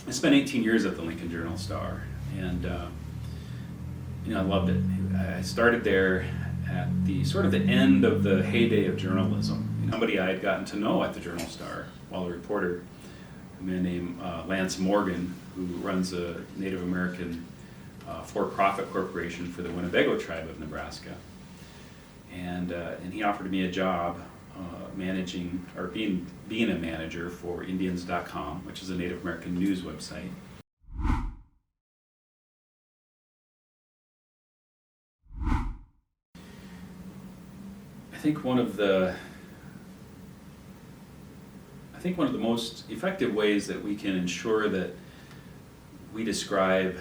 I spent 18 years at the Lincoln Journal-Star, and I loved it. I started there at the sort of the end of the heyday of journalism. Somebody I had gotten to know at the Journal-Star while a reporter, a man named Lance Morgan, who runs a Native American for-profit corporation for the Winnebago tribe of Nebraska. And he offered me a job managing, or being a manager for Indians.com, which is a Native American news website. I think one of the most effective ways that we can ensure that we describe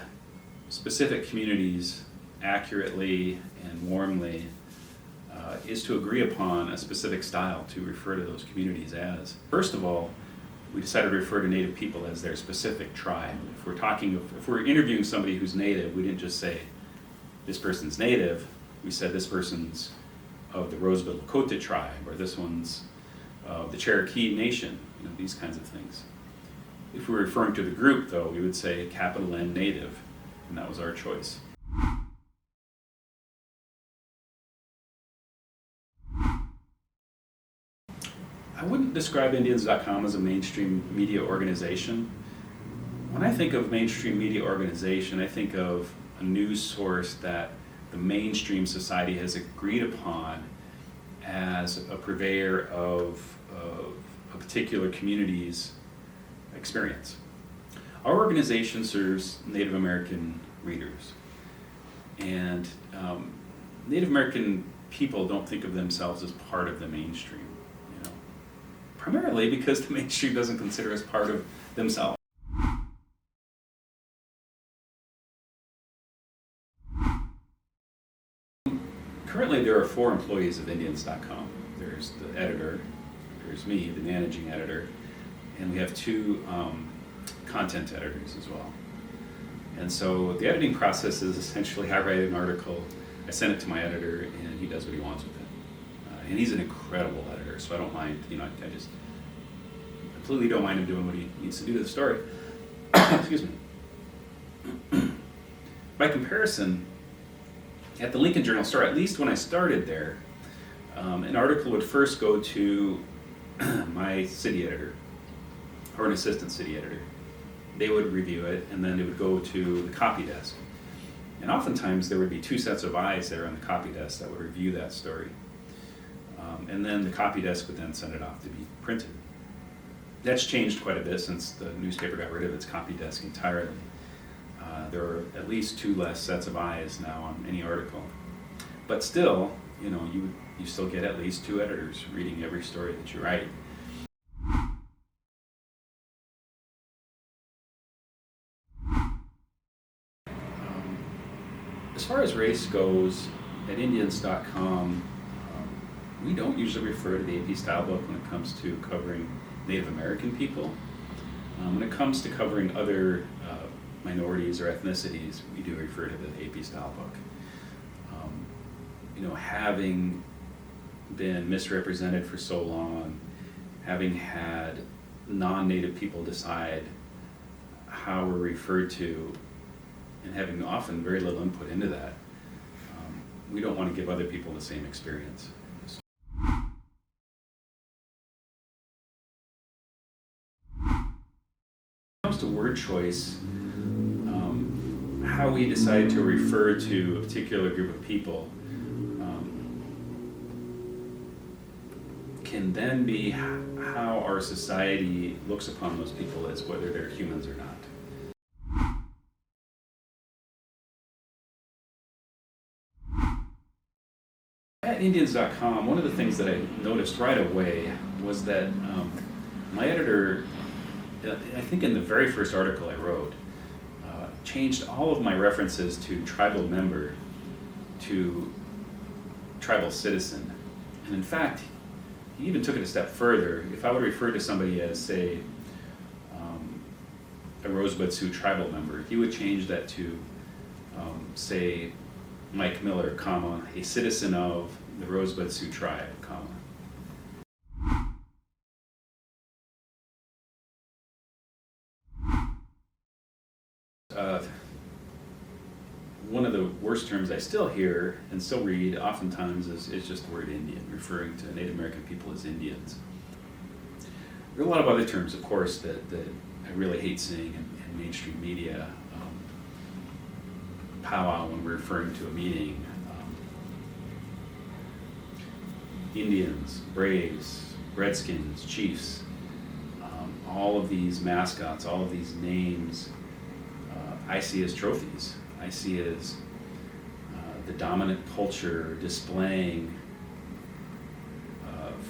specific communities accurately and warmly is to agree upon a specific style to refer to those communities as. First of all, we decided to refer to Native people as their specific tribe. If we're interviewing somebody who's Native, we didn't just say this person's Native. We said this person's of the Rosebud Lakota tribe, or this one's of the Cherokee Nation. These kinds of things. If we're referring to the group, though, we would say capital N Native, and that was our choice. I wouldn't describe Indians.com as a mainstream media organization. When I think of mainstream media organization, I think of a news source that the mainstream society has agreed upon as a purveyor of a particular community's experience. Our organization serves Native American readers, and Native American people don't think of themselves as part of the mainstream. Primarily because the mainstream doesn't consider us part of themselves. Currently there are 4 employees of Indians.com. There's the editor, there's me, the managing editor, and we have 2 content editors as well. And so the editing process is essentially I write an article, I send it to my editor, and he does what he wants with it. And he's an incredible editor, so I don't mind, I just completely don't mind him doing what he needs to do to the story. Excuse me. By comparison, at the Lincoln Journal-Star, at least when I started there, an article would first go to my city editor, or an assistant city editor. They would review it, and then it would go to the copy desk. And oftentimes there would be 2 sets of eyes there on the copy desk that would review that story. And then the copy desk would then send it off to be printed. That's changed quite a bit since the newspaper got rid of its copy desk entirely. There are at least 2 less sets of eyes now on any article. But still, you still get at least 2 editors reading every story that you write. As far as race goes, at Indians.com, we don't usually refer to the AP style book when it comes to covering Native American people. When it comes to covering other minorities or ethnicities, we do refer to the AP style book. Having been misrepresented for so long, having had non-Native people decide how we're referred to, and having often very little input into that, we don't want to give other people the same experience. When it comes to word choice, how we decide to refer to a particular group of people can then be how our society looks upon those people as whether they're humans or not. At Indians.com, one of the things that I noticed right away was that my editor, I think in the very first article I wrote, changed all of my references to tribal member to tribal citizen. And in fact, he even took it a step further. If I would refer to somebody as, say, a Rosebud Sioux tribal member, he would change that to, say, Mike Miller, comma, a citizen of the Rosebud Sioux tribe, comma. one of the worst terms I still hear and still read oftentimes is just the word Indian, referring to Native American people as Indians. There are a lot of other terms, of course, that I really hate seeing in mainstream media. Powwow when we're referring to a meeting. Indians, Braves, Redskins, Chiefs, all of these mascots, all of these names, I see as trophies. I see as the dominant culture displaying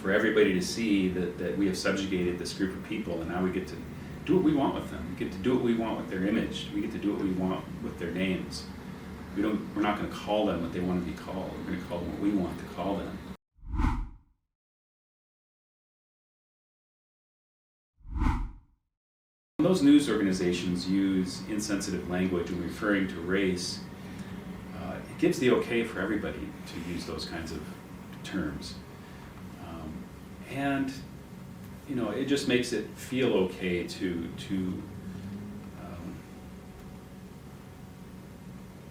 for everybody to see that we have subjugated this group of people, and now we get to do what we want with them. We get to do what we want with their image. We get to do what we want with their names. We're not going to call them what they want to be called. We're going to call them what we want to call them. Those news organizations use insensitive language when referring to race. It gives the okay for everybody to use those kinds of terms. And it just makes it feel okay to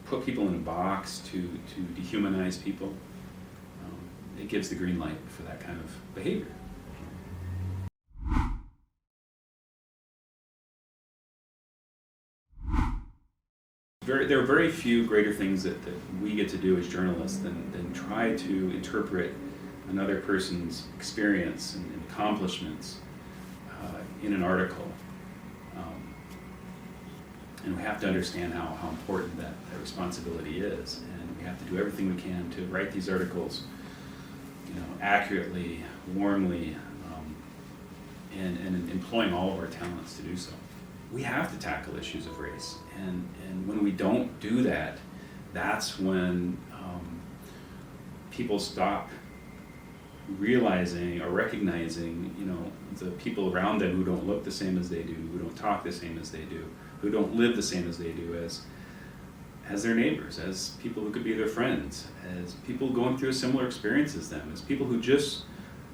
put people in a box, to dehumanize people. It gives the green light for that kind of behavior. There are very few greater things that we get to do as journalists than try to interpret another person's experience and accomplishments in an article. And we have to understand how important that responsibility is. And we have to do everything we can to write these articles accurately, warmly, and employing all of our talents to do so. We have to tackle issues of race, and when we don't do that, that's when people stop realizing or recognizing, the people around them who don't look the same as they do, who don't talk the same as they do, who don't live the same as they do, as their neighbors, as people who could be their friends, as people going through a similar experience as them, as people who just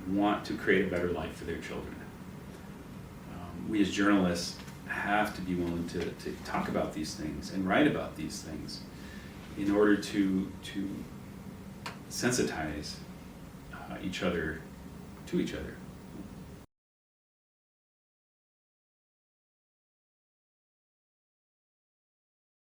want to create a better life for their children. We as journalists have to be willing to talk about these things and write about these things in order to sensitize each other to each other.